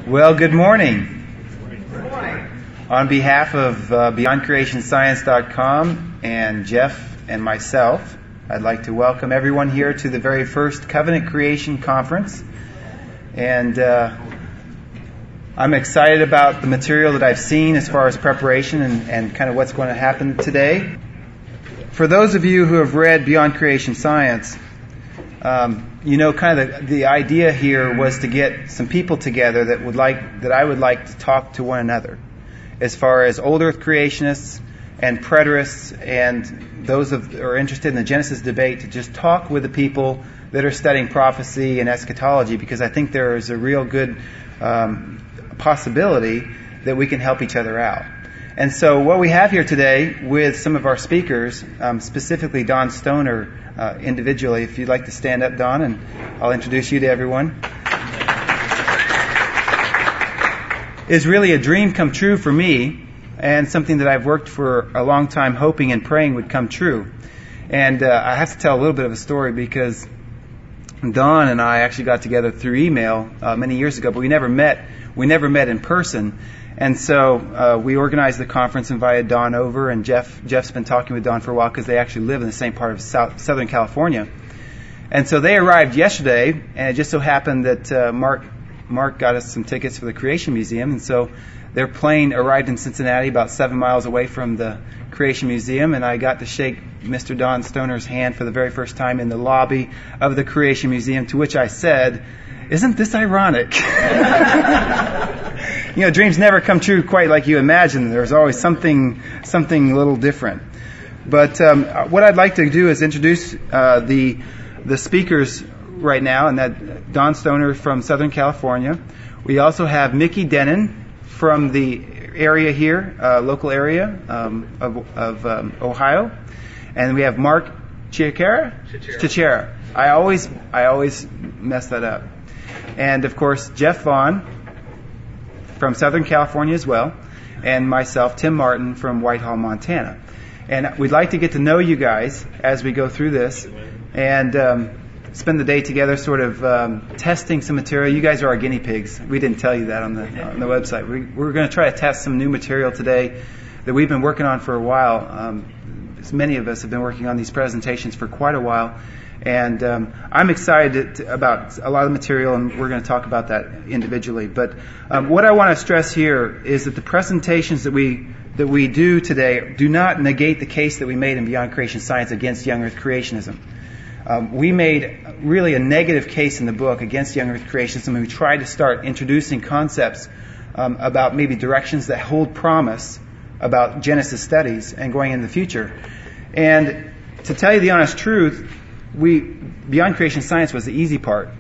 Well, good morning. On behalf of BeyondCreationScience.com and Jeff and myself, I'd like to welcome everyone here to the very first Covenant Creation Conference. And I'm excited about the material that I've seen as far as preparation and kind of what's going to happen today. For those of you who have read Beyond Creation Science, you know, kind of the idea here was to get some people together that I would like to talk to one another, as far as old Earth creationists and preterists and those who are interested in the Genesis debate, to just talk with the people that are studying prophecy and eschatology, because I think there is a real good possibility that we can help each other out. And so what we have here today with some of our speakers, specifically Don Stoner individually, if you'd like to stand up, Don, and I'll introduce you to everyone, is really a dream come true for me, and something that I've worked for a long time hoping and praying would come true. And I have to tell a little bit of a story, because Don and I actually got together through email many years ago, but we never met in person. And so we organized the conference, invited Don over, and Jeff's been talking with Don for a while, because they actually live in the same part of Southern California. And so they arrived yesterday, and it just so happened that Mark got us some tickets for the Creation Museum, and so their plane arrived in Cincinnati, about 7 miles away from the Creation Museum, and I got to shake Mr. Don Stoner's hand for the very first time in the lobby of the Creation Museum, to which I said, "Isn't this ironic?" You know, dreams never come true quite like you imagine. There's always something a little different. But what I'd like to do is introduce the speakers right now, and that Don Stoner from Southern California. We also have Mickey Denon from the area here, local area of Ohio, and we have Mark Chichera. I always mess that up. And of course, Jeff Vaughn from Southern California as well, and myself, Tim Martin, from Whitehall, Montana. And we'd like to get to know you guys as we go through this, and spend the day together sort of testing some material. You guys are our guinea pigs. We didn't tell you that on the website. We're going to try to test some new material today that we've been working on for a while. Many of us have been working on these presentations for quite a while. And I'm excited about a lot of the material, and we're going to talk about that individually. But what I want to stress here is that the presentations that we do today do not negate the case that we made in Beyond Creation Science against young Earth creationism. We made really a negative case in the book against young Earth creationism, and we tried to start introducing concepts about maybe directions that hold promise about Genesis studies and going into the future. And to tell you the honest truth, Beyond Creation Science was the easy part,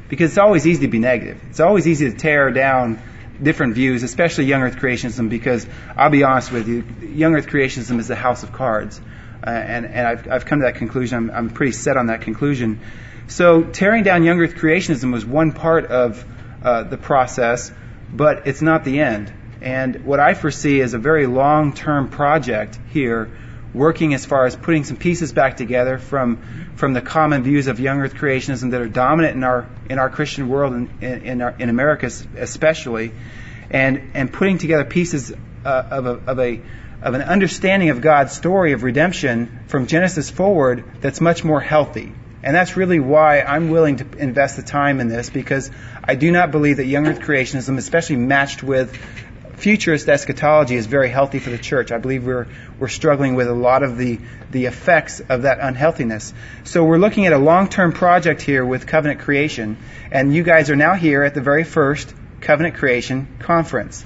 because it's always easy to be negative. It's always easy to tear down different views, especially young Earth creationism, because I'll be honest with you, young Earth creationism is a house of cards, and I've come to that conclusion. I'm pretty set on that conclusion. So tearing down young Earth creationism was one part of the process, but it's not the end. And what I foresee is a very long-term project here, working as far as putting some pieces back together from the common views of young Earth creationism that are dominant in our Christian world and in America especially, and putting together pieces of an understanding of God's story of redemption from Genesis forward that's much more healthy. And that's really why I'm willing to invest the time in this, because I do not believe that young Earth creationism, especially matched with futurist eschatology, is very healthy for the church. I believe we're struggling with a lot of the effects of that unhealthiness. So we're looking at a long-term project here with Covenant Creation, and you guys are now here at the very first Covenant Creation Conference.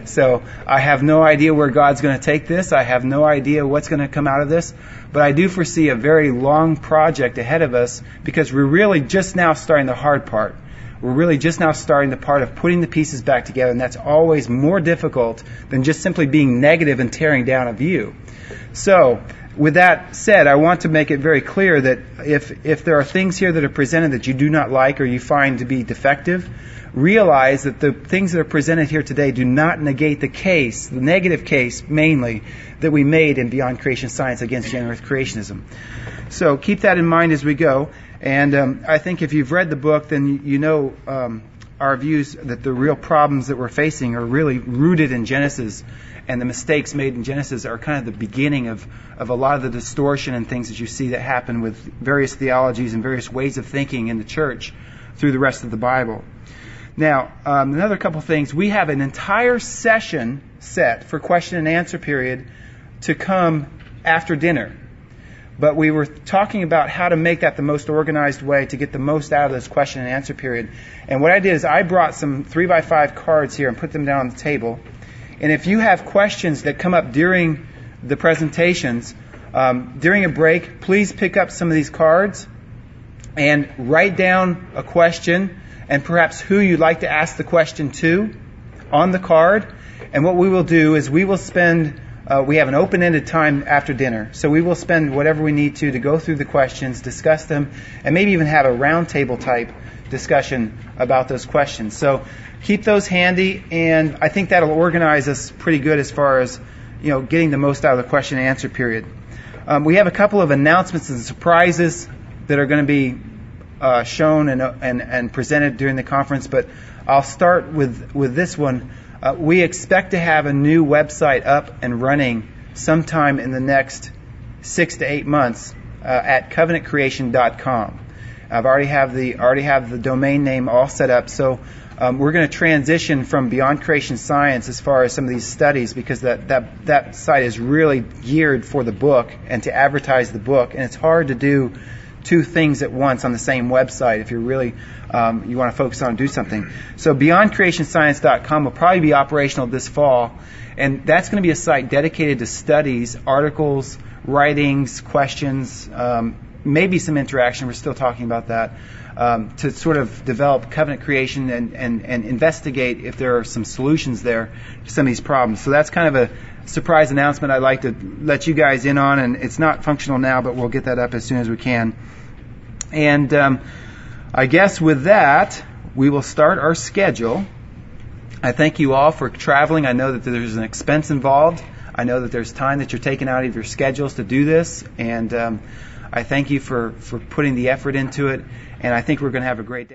So I have no idea where God's going to take this. I have no idea what's going to come out of this, but I do foresee a very long project ahead of us, because we're really just now starting the hard part. We're really just now starting the part of putting the pieces back together, and that's always more difficult than just simply being negative and tearing down a view. So, with that said, I want to make it very clear that if there are things here that are presented that you do not like or you find to be defective, realize that the things that are presented here today do not negate the case, the negative case mainly, that we made in Beyond Creation Science against young Earth creationism. So keep that in mind as we go. And I think if you've read the book, then you know our views that the real problems that we're facing are really rooted in Genesis, and the mistakes made in Genesis are kind of the beginning of a lot of the distortion and things that you see that happen with various theologies and various ways of thinking in the church through the rest of the Bible. Now, another couple things. We have an entire session set for question and answer period to come after dinner. But we were talking about how to make that the most organized way to get the most out of this question and answer period. And what I did is I brought some 3x5 cards here and put them down on the table. And if you have questions that come up during the presentations, during a break, please pick up some of these cards and write down a question and perhaps who you'd like to ask the question to on the card. And what we will do is we will spend, we have an open-ended time after dinner, so we will spend whatever we need to go through the questions, discuss them, and maybe even have a roundtable type discussion about those questions. So keep those handy, and I think that'll organize us pretty good as far as getting the most out of the question and answer period. We have a couple of announcements and surprises that are going to be shown and presented during the conference, but I'll start with this one. We expect to have a new website up and running sometime in the next 6 to 8 months at covenantcreation.com. I've already have the domain name all set up, so we're going to transition from Beyond Creation Science as far as some of these studies, because that site is really geared for the book and to advertise the book, and it's hard to do two things at once on the same website if you're really you want to focus on and do something. So beyondcreationscience.com will probably be operational this fall, and that's going to be a site dedicated to studies, articles, writings, questions, maybe some interaction. We're still talking about that, to sort of develop covenant creation and investigate if there are some solutions there to some of these problems. So that's kind of a surprise announcement I'd like to let you guys in on, and it's not functional now, but we'll get that up as soon as we can. And I guess with that, we will start our schedule. I thank you all for traveling. I know that there's an expense involved. I know that there's time that you're taking out of your schedules to do this, and I thank you for putting the effort into it, and I think we're going to have a great day.